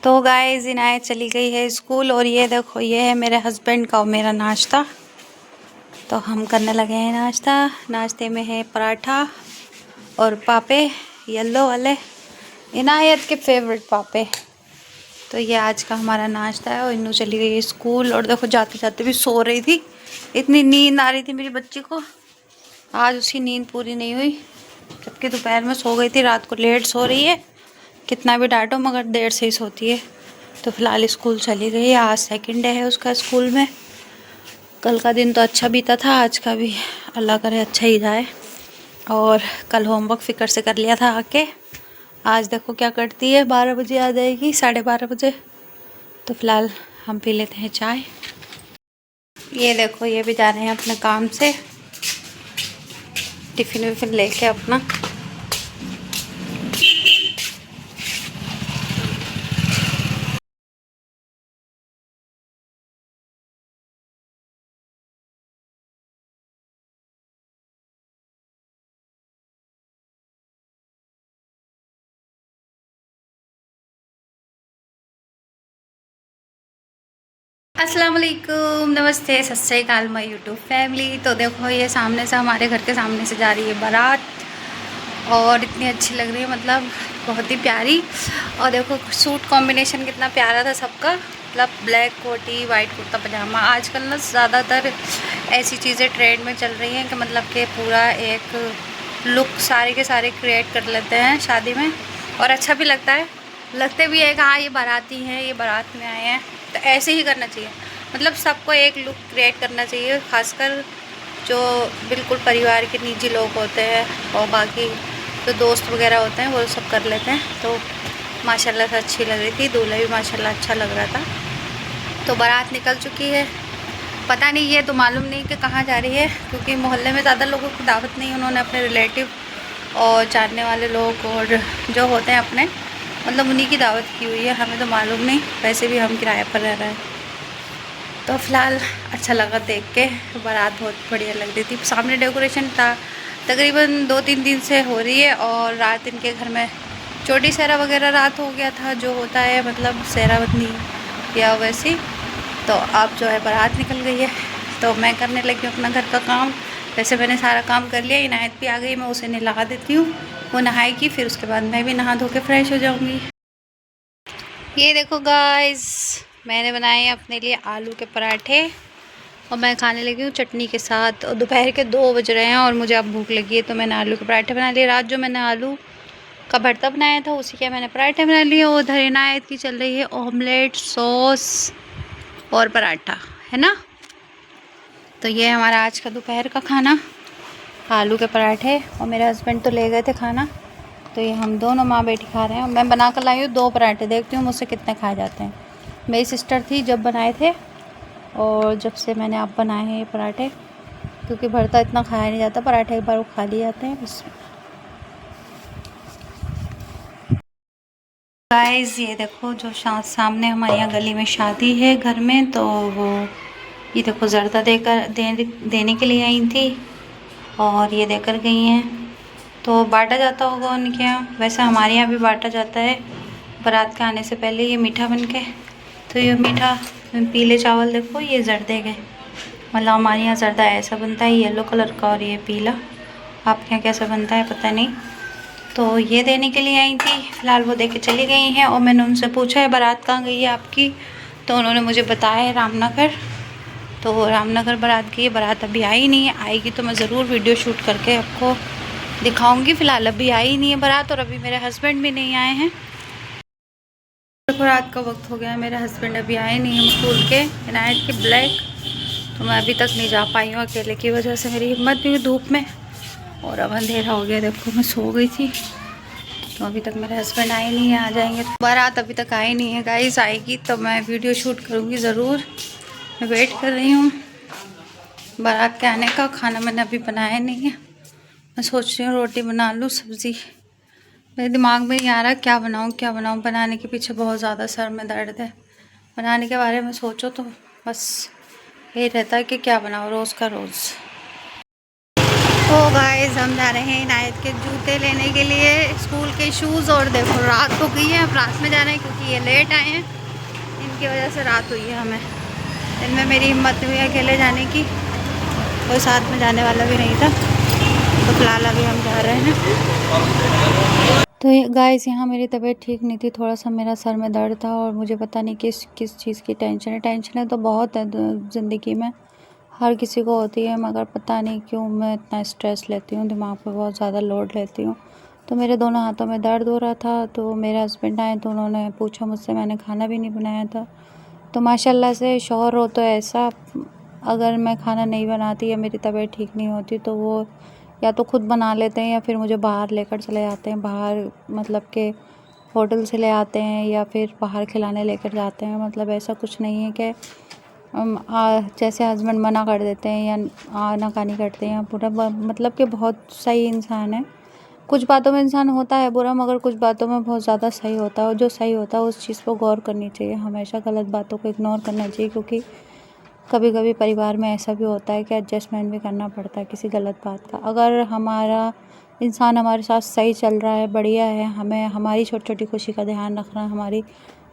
तो गाइस इनायत चली गई है स्कूल और ये देखो ये है मेरे हस्बैंड का और मेरा नाश्ता। तो हम करने लगे हैं नाश्ता। नाश्ते में है पराठा और पापे येलो वाले, इनायत के फेवरेट पापे। तो ये आज का हमारा नाश्ता है और इन्नू चली गई है स्कूल। और देखो जाते जाते भी सो रही थी, इतनी नींद आ रही थी मेरी बच्ची को। आज उसकी नींद पूरी नहीं हुई, जबकि दोपहर में सो गई थी, रात को लेट सो रही है। कितना भी डांटो मगर देर से ही सोती है। तो फिलहाल स्कूल चली गई है, आज सेकंड डे है उसका स्कूल में। कल का दिन तो अच्छा बीता था, आज का भी अल्लाह करे अच्छा ही जाए। और कल होमवर्क फ़िक्र से कर लिया था आके। आज देखो क्या करती है, 12 बजे आ जाएगी, 12:30 बजे। तो फिलहाल हम पी लेते हैं चाय। ये देखो ये भी जा रहे हैं अपने काम से, टिफ़िन विफ़िन लेके अपना। अस्सलाम वालेकुम, नमस्ते, सत श्री अकाल माय यूट्यूब फैमिली। तो देखो ये सामने से, हमारे घर के सामने से जा रही है बारात और इतनी अच्छी लग रही है, मतलब बहुत ही प्यारी। और देखो सूट कॉम्बिनेशन कितना प्यारा था सबका, मतलब ब्लैक कोटी वाइट कुर्ता पजामा। आजकल ना ज़्यादातर ऐसी चीज़ें ट्रेंड में चल रही हैं कि मतलब कि पूरा एक लुक सारे के सारे क्रिएट कर लेते हैं शादी में, और अच्छा भी लगता है। लगते भी है कि हाँ ये बाराती हैं, ये बारात में आए हैं। तो ऐसे ही करना चाहिए, मतलब सबको एक लुक क्रिएट करना चाहिए, खासकर जो बिल्कुल परिवार के निजी लोग होते हैं और बाकी जो दोस्त वगैरह होते हैं वो सब कर लेते हैं। तो माशाल्लाह से अच्छी लग रही थी, दूल्हा भी माशाल्लाह अच्छा लग रहा था। तो बारात निकल चुकी है, पता नहीं ये तो मालूम नहीं कि कहाँ जा रही है, क्योंकि मोहल्ले में ज़्यादा लोगों की दावत नहीं, उन्होंने अपने रिलेटिव और जानने वाले लोग और जो होते हैं अपने, मतलब उन्हीं की दावत की हुई है, हमें तो मालूम नहीं। वैसे भी हम किराए पर रह रहे हैं। तो फ़िलहाल अच्छा लगा देख के, बारात बहुत बढ़िया लग रही थी। सामने डेकोरेशन था, तकरीबन 2-3 दिन से हो रही है। और रात इनके घर में चोटी सहरा वगैरह रात हो गया था, जो होता है मतलब सहरा बंदी या वैसी। तो अब जो है बारात निकल गई है, तो मैं करने लगी हूँ अपना घर का काम। वैसे मैंने सारा काम कर लिया, इनायत भी आ गई, मैं उसे नहला देती हूँ, वो नहाएगी, फिर उसके बाद मैं भी नहा धो के फ्रेश हो जाऊँगी। ये देखो गाइस, मैंने बनाए हैं अपने लिए आलू के पराठे और मैं खाने लगी हूँ चटनी के साथ। और दोपहर के 2 बज रहे हैं और मुझे अब भूख लगी है, तो मैंने आलू के पराठे बना लिए। रात जो मैंने आलू का भरता बनाया था उसी के मैंने पराठे बना लिए। और उधर इनायत की चल रही है ऑमलेट, सॉस और पराठा, है ना। तो ये हमारा आज का दोपहर का खाना, आलू के पराठे। और मेरे हस्बैंड तो ले गए थे खाना, तो ये हम दोनों माँ बेटी खा रहे हैं। मैं बना कर लाई हूँ 2 पराठे, देखती हूँ मुझसे कितने खाए जाते हैं। मेरी सिस्टर थी जब बनाए थे, और जब से मैंने आप बनाए हैं ये पराठे, क्योंकि भरता इतना खाया नहीं जाता, पराठे एक बार वो खा लिए जाते हैं बस। गाइस ये देखो जो सामने हमारे यहाँ गली में शादी है घर में, तो वो ये देखो जर्दा देने के लिए आई थी और ये देकर गई हैं। तो बांटा जाता होगा उनके यहाँ, वैसे हमारे यहाँ भी बांटा जाता है बारात के आने से पहले, ये मीठा बन के। तो ये मीठा पीले चावल देखो, ये जर्दे के, मतलब हमारे यहाँ जर्दा ऐसा बनता है येलो कलर का, और ये पीला आपके यहाँ कैसा बनता है पता नहीं। तो ये देने के लिए आई थी, फ़िलहाल वो दे के चली गई हैं। और मैंने उनसे पूछा है बारात कहाँ गई है आपकी, तो उन्होंने मुझे बताया है रामनगर। तो रामनगर बारात गई है, बारात अभी आई नहीं है, आएगी तो मैं ज़रूर वीडियो शूट करके आपको दिखाऊंगी। फ़िलहाल अभी आई नहीं है बारात, और अभी मेरे हस्बैंड भी नहीं आए हैं। देखो रात का वक्त हो गया है, मेरे हस्बैंड अभी आए नहीं हैं स्कूल के, इनायत के ब्लैक। तो मैं अभी तक नहीं जा पाई हूँ, अकेले की वजह से मेरी हिम्मत नहीं हुई धूप में। और अब अंधेरा हो गया, देखो मैं सो गई थी। तो अभी तक मेरे हस्बैंड आए नहीं है, आ जाएंगे। बारात अभी तक आई नहीं है गाइस, आएगी तो मैं वीडियो शूट करूँगी ज़रूर। मैं वेट कर रही हूँ बारात के आने का। खाना मैंने अभी बनाया नहीं है, मैं सोच रही हूँ रोटी बना लूँ, सब्ज़ी। मेरे दिमाग में नहीं आ रहा क्या बनाऊँ क्या बनाऊँ, बनाने के पीछे बहुत ज़्यादा सर में दर्द है। बनाने के बारे में सोचो तो बस यही रहता है कि क्या बनाओ रोज़ का रोज़। तो गाइस हम जा रहे हैं इनायत के जूते लेने के लिए, स्कूल के शूज़। और देखो रात हो गई है, अब रात में जा रहे हैं क्योंकि ये लेट आए हैं, इनकी वजह से रात हुई है हमें। इनमें मेरी हिम्मत हुई अकेले जाने की, कोई साथ में जाने वाला भी नहीं था, तो फिलहाल अभी हम जा रहे हैं। तो गाइस यहाँ मेरी तबीयत ठीक नहीं थी, थोड़ा सा मेरा सर में दर्द था और मुझे पता नहीं किस चीज़ की टेंशन है तो बहुत है ज़िंदगी में, हर किसी को होती है, मगर पता नहीं क्यों मैं इतना स्ट्रेस लेती हूँ, दिमाग पे बहुत ज़्यादा लोड लेती हूँ। तो मेरे दोनों हाथों में दर्द हो रहा था, तो मेरे हस्बैंड आए तो उन्होंने पूछा मुझसे, मैंने खाना भी नहीं बनाया था। तो माशाल्लाह से शौहर हो तो ऐसा, अगर मैं खाना नहीं बनाती या मेरी तबीयत ठीक नहीं होती तो वो या तो खुद बना लेते हैं या फिर मुझे बाहर लेकर चले जाते हैं, बाहर मतलब के होटल से ले आते हैं या फिर बाहर खिलाने लेकर जाते हैं। मतलब ऐसा कुछ नहीं है कि जैसे हस्बैंड मना कर देते हैं या आनाकानी करते हैं, पूरा मतलब कि बहुत सही इंसान है। कुछ बातों में इंसान होता है बुरा, मगर कुछ बातों में बहुत ज़्यादा सही होता है, और जो सही होता है उस चीज़ पर गौर करनी चाहिए, हमेशा गलत बातों को इग्नोर करना चाहिए, क्योंकि कभी कभी परिवार में ऐसा भी होता है कि एडजस्टमेंट भी करना पड़ता है किसी गलत बात का। अगर हमारा इंसान हमारे साथ सही चल रहा है, बढ़िया है, हमें हमारी छोटी छोटी खुशी का ध्यान रख रहा है, हमारी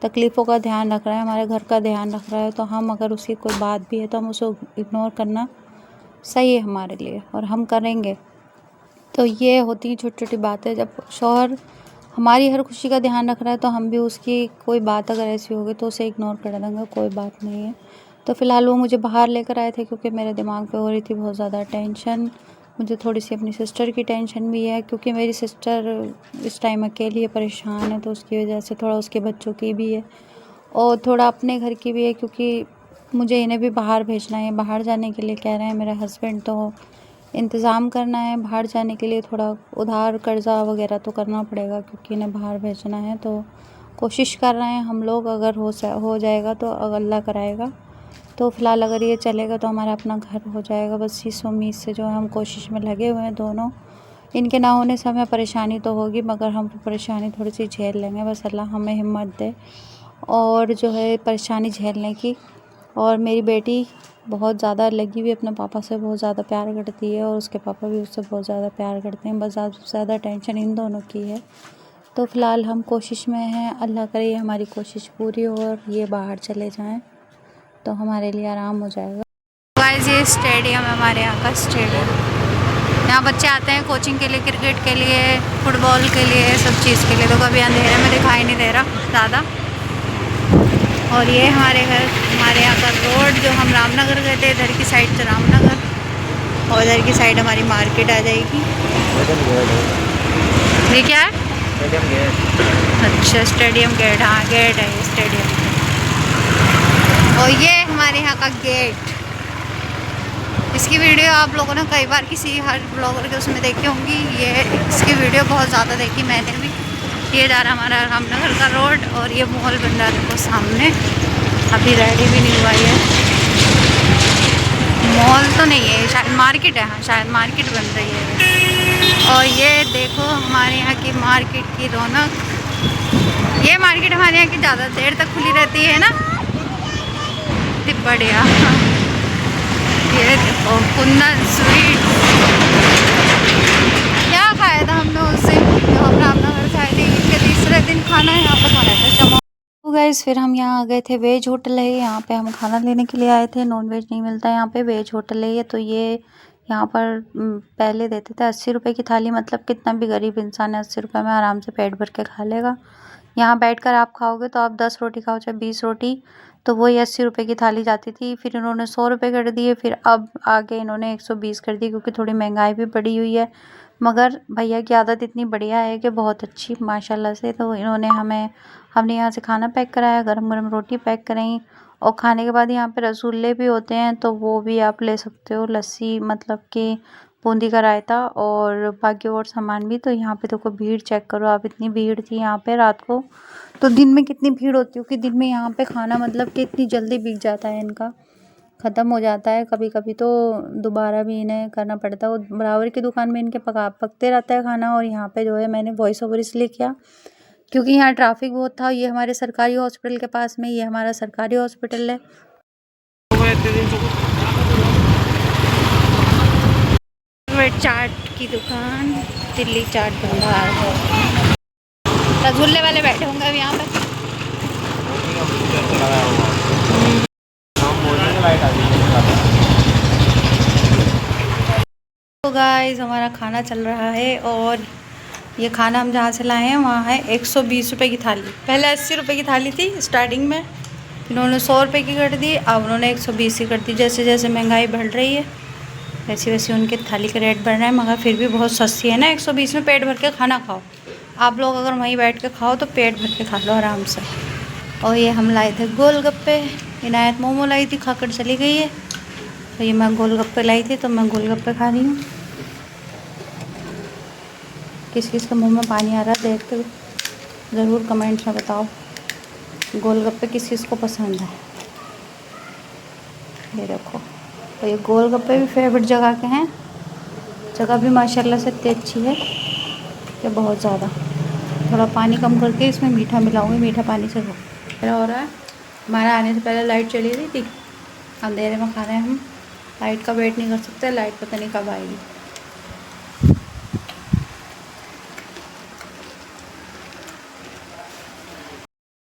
तकलीफ़ों का ध्यान रख रहा है, हमारे घर का ध्यान रख रहा है, तो हम अगर उसकी कोई बात भी है तो हम उसे इग्नोर करना सही है हमारे लिए, और हम करेंगे। तो ये होती हैं छोटी छोटी बातें। जब शौहर हमारी हर खुशी का ध्यान रख रहा है तो हम भी उसकी कोई बात अगर ऐसी होगी तो उसे इग्नोर कर देंगे, कोई बात नहीं है। तो फ़िलहाल वो मुझे बाहर लेकर आए थे क्योंकि मेरे दिमाग पे हो रही थी बहुत ज़्यादा टेंशन। मुझे थोड़ी सी अपनी सिस्टर की टेंशन भी है, क्योंकि मेरी सिस्टर इस टाइम अकेली है, परेशान है, तो उसकी वजह से थोड़ा उसके बच्चों की भी है और थोड़ा अपने घर की भी है, क्योंकि मुझे इन्हें भी बाहर भेजना है। बाहर जाने के लिए कह रहे हैं मेरे हस्बैंड, तो इंतज़ाम करना है बाहर जाने के लिए, थोड़ा उधार कर्ज़ा वगैरह तो करना पड़ेगा क्योंकि इन्हें बाहर भेजना है। तो कोशिश कर रहे हैं हम लोग, अगर हो जाएगा तो अल्लाह कराएगा। तो फ़िलहाल अगर ये चलेगा तो हमारा अपना घर हो जाएगा, बस इस उम्मीद से जो है हम कोशिश में लगे हुए हैं दोनों। इनके ना होने से हमें परेशानी तो होगी, मगर हम परेशानी थोड़ी सी झेल लेंगे, बस अल्लाह हमें हिम्मत दे और जो है परेशानी झेलने की। और मेरी बेटी बहुत ज़्यादा लगी हुई अपने पापा से, बहुत ज़्यादा प्यार करती है और उसके पापा भी उससे बहुत ज़्यादा प्यार करते हैं, बस ज़्यादा टेंशन इन दोनों की है। तो फ़िलहाल हम कोशिश में हैं, अल्लाह करे हमारी कोशिश पूरी हो और ये बाहर चले जाएं तो हमारे लिए आराम हो जाएगा। गाइस ये स्टेडियम है हमारे यहाँ का स्टेडियम, यहाँ बच्चे आते हैं कोचिंग के लिए, क्रिकेट के लिए, फुटबॉल के लिए, सब चीज़ के लिए। तो कभी अंधेरे में दिखाई नहीं दे रहा ज़्यादा। और ये हमारे घर, हमारे यहाँ का रोड, जो हम रामनगर गए थे इधर की साइड से रामनगर, और इधर की साइड हमारी मार्केट आ जाएगी। ये क्या है? Stadium gate. अच्छा स्टेडियम गेट, हाँ गेट है ये स्टेडियम। और ये हमारे यहाँ का गेट, इसकी वीडियो आप लोगों ने कई बार किसी हर ब्लॉगर के उसमें देखी होंगी, ये इसकी वीडियो बहुत ज़्यादा देखी मैंने भी। ये जा रहा हमारा रामनगर का रोड और ये मॉल बन रहा है देखो सामने, अभी रेडी भी नहीं हुआ है। मॉल तो नहीं है शायद, मार्केट है, हाँ शायद मार्केट बन रही है। और ये देखो हमारे यहाँ की मार्केट की रौनक, ये मार्केट हमारे यहाँ की ज़्यादा देर तक खुली रहती है ना, इतनी बढ़िया। ये देखो कुंदन स्वीट, क्या खाया था हमने उस दिन जो हम रामनगर खाए थे, इसके तीसरे दिन खाना है यहाँ पर खाना था। तो गाइस फिर हम यहाँ आ गए थे, वेज होटल है यहाँ पे, हम खाना लेने के लिए आए थे, नॉन वेज नहीं मिलता यहाँ पे, वेज होटल है ये। तो ये यहाँ पर पहले देते थे 80 रुपये की थाली, मतलब कितना भी गरीब इंसान है 80 रुपये में आराम से पेट भर के खा लेगा। यहाँ बैठकर आप खाओगे तो आप 10 रोटी खाओ चाहे 20 रोटी, तो वही 80 रुपये की थाली जाती थी। फिर इन्होंने 100 रुपये कर दिए, फिर अब आगे इन्होंने 120 कर दी, क्योंकि थोड़ी महंगाई भी बढ़ी हुई है। मगर भैया की आदत इतनी बढ़िया है कि बहुत अच्छी माशाल्लाह से। तो इन्होंने हमने यहाँ से खाना पैक कराया, गरम गरम रोटी पैक कराई, और खाने के बाद यहाँ पे रसगुल्ले भी होते हैं तो वो भी आप ले सकते हो, लस्सी मतलब कि बूंदी का रायता और बाकी और सामान भी। तो यहाँ पे देखो भीड़ चेक करो आप, इतनी भीड़ थी यहाँ पे रात को। तो दिन में कितनी भीड़ होती है कि दिन में यहाँ पे खाना मतलब कि इतनी जल्दी बिक जाता है, इनका ख़त्म हो जाता है, कभी कभी तो दोबारा भी इन्हें करना पड़ता है। वो बराबर की दुकान में इनके पकते रहता है खाना। और यहाँ पे जो है मैंने वॉइस ओवर इसलिए किया क्योंकि यहाँ ट्रैफिक बहुत था। ये हमारे सरकारी हॉस्पिटल के पास में, ये हमारा सरकारी हॉस्पिटल है। पर चाट की दुकान, दिल्ली चाट भंडार। रसगुल्ले वाले बैठे होंगे अब यहाँ पर। तो गाइस हमारा खाना चल रहा है और ये खाना हम जहाँ से लाए हैं वहाँ है 120 रुपये की थाली। पहले 80 रुपये की थाली थी स्टार्टिंग में, इन्होंने 100 रुपये की कर दी, अब उन्होंने 120 की कर दी। जैसे जैसे महंगाई बढ़ रही है वैसे वैसे उनके थाली का रेट बढ़ रहा है, मगर फिर भी बहुत सस्ती है ना। 120 में पेट भर के खाना खाओ। आप लोग अगर वहीं बैठ के खाओ तो पेट भर के खा लो आराम से। और ये हम लाए थे गोलगप्पे, इनायत मोमो लाई थी, खाकर चली गई है। तो ये मैं गोलगप्पे लाई थी तो मैं गोलगप्पे खा रही हूँ। किस किस के मुंह में पानी आ रहा है देख के ज़रूर कमेंट्स में बताओ, गोलगप्पे किस किस को पसंद है। ये देखो, और ये गोलगप्पे भी फेवरेट जगह के हैं। जगह भी माशाल्लाह से इतनी अच्छी है कि बहुत ज़्यादा। थोड़ा पानी कम करके इसमें मीठा मिलाऊंगी, मीठा पानी से हो रहा है। हमारा आने से पहले लाइट चली गई थी, अंधेरे में खा रहे हैं हम। लाइट का वेट नहीं कर सकते, लाइट पता नहीं कब आएगी।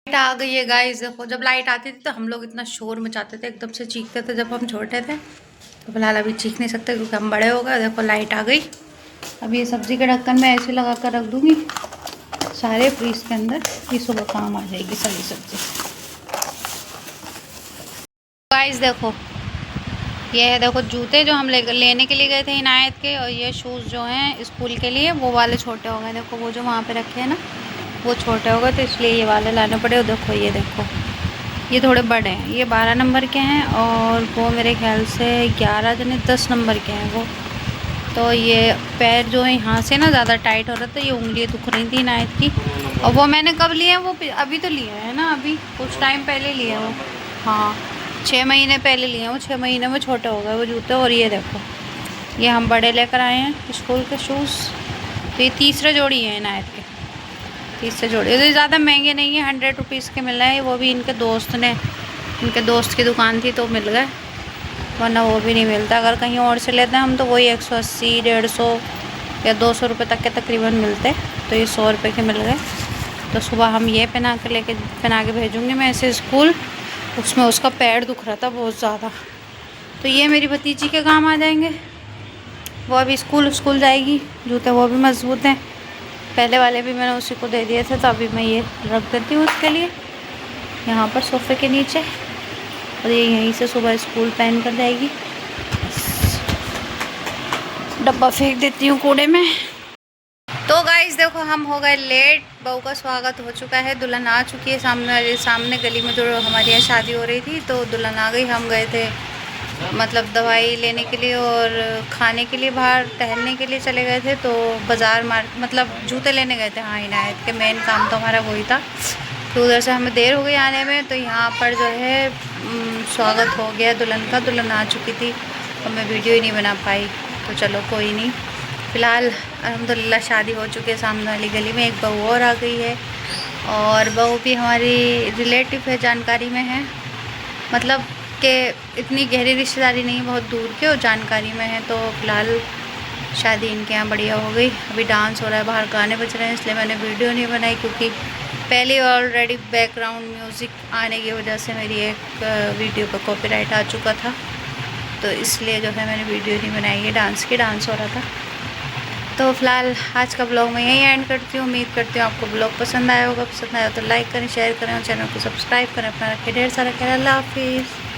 आ गई है गाइस। देखो, जब लाइट आती थी तो हम लोग इतना शोर मचाते थे, एकदम से चीखते थे जब हम छोटे थे। तो फिलहाल अभी चीख नहीं सकते क्योंकि हम बड़े हो गए। देखो लाइट आ गई। अब ये सब्ज़ी के ढक्कन में ऐसे लगा कर रख दूँगी सारे फ्रीज के अंदर, ये सुबह काम आ जाएगी सारी सब्ज़ी। गाइस देखो, ये है देखो जूते जो हम लेने के लिए गए थे इनायत के, और ये शूज़ जो हैं स्कूल के लिए, वो वाले छोटे हो गए। देखो वो जो वहाँ पे रखे हैं ना वो छोटे हो गए, तो इसलिए ये वाले लाने पड़े। और देखो ये देखो, ये थोड़े बड़े हैं, ये 12 नंबर के हैं और वो मेरे ख्याल से 11 जने 10 नंबर के हैं वो। तो ये पैर जो है यहाँ से ना ज़्यादा टाइट हो रहा था, ये उंगली दुख रही थी इनायत की। और वो मैंने कब लिए हैं, वो अभी तो लिए हैं ना, अभी कुछ टाइम पहले लिए हैं वो। हाँ 6 महीने पहले लिए हैं वो, 6 महीने में छोटे हो गए वो जूते। और ये देखो, ये हम बड़े लेकर आए हैं स्कूल के शूज़। तो ये तीसरे जोड़ी हैं इनायत के, तीसरे जोड़ी। तो ज़्यादा महंगे नहीं है, 100 रुपीज़ के मिल रहे हैं। वो भी इनके दोस्त की दुकान थी तो मिल गए, वरना वो भी नहीं मिलता। अगर कहीं और से लेते हैं हम तो वही 180, 150 या 200 रुपये तक के तकरीबन मिलते। तो ये 100 रुपये के मिल गए। तो सुबह हम ये पहना के भेजूँगी मैं ऐसे स्कूल। उसमें उसका पैर दुख रहा था बहुत ज़्यादा, तो ये मेरी भतीजी के काम आ जाएंगे। वो अभी स्कूल जाएगी, जूते वो भी मज़बूत हैं। पहले वाले भी मैंने उसी को दे दिए थे, तो अभी मैं ये रख देती हूँ उसके लिए यहाँ पर सोफ़े के नीचे। और ये यहीं से सुबह स्कूल पहन कर जाएगी। डब्बा फेंक देती हूँ कूड़े में। तो गाइस देखो, हम हो गए लेट। बहू का स्वागत हो चुका है, दुल्हन आ चुकी है। सामने गली में जो हमारे यहाँ शादी हो रही थी तो दुल्हन आ गई। हम गए थे मतलब दवाई लेने के लिए और खाने के लिए, बाहर टहलने के लिए चले गए थे। तो बाज़ार मतलब जूते लेने गए थे। हाँ इनायत के मेन काम तो हमारा वही था। तो उधर से हमें देर हो गई आने में, तो यहाँ पर जो है स्वागत हो गया दुल्हन का। दुल्हन आ चुकी थी और मैं वीडियो ही नहीं बना पाई। तो चलो कोई नहीं, फ़िलहाल अल्हम्दुलिल्लाह शादी हो चुकी है। सामने वाली गली में एक बहू और आ गई है, और बहू भी हमारी रिलेटिव है, जानकारी में है। मतलब कि इतनी गहरी रिश्तेदारी नहीं, बहुत दूर के और जानकारी में है। तो फ़िलहाल शादी इनके यहाँ बढ़िया हो गई। अभी डांस हो रहा है, बाहर गाने बज रहे हैं, इसलिए मैंने वीडियो नहीं बनाई, क्योंकि पहले ऑलरेडी बैकग्राउंड म्यूज़िक आने की वजह से मेरी एक वीडियो पर कॉपीराइट आ चुका था। तो इसलिए जो है मैंने वीडियो नहीं बनाई है। डांस हो रहा था। तो फ़िलहाल आज का ब्लॉग मैं यहीं एंड करती हूँ। उम्मीद करती हूँ आपको ब्लॉग पसंद आया होगा। पसंद आया तो लाइक करें, शेयर करें और चैनल को सब्सक्राइब करें। अपना रखें ढेर सारा ख्याल। अल्लाह हाफिज़।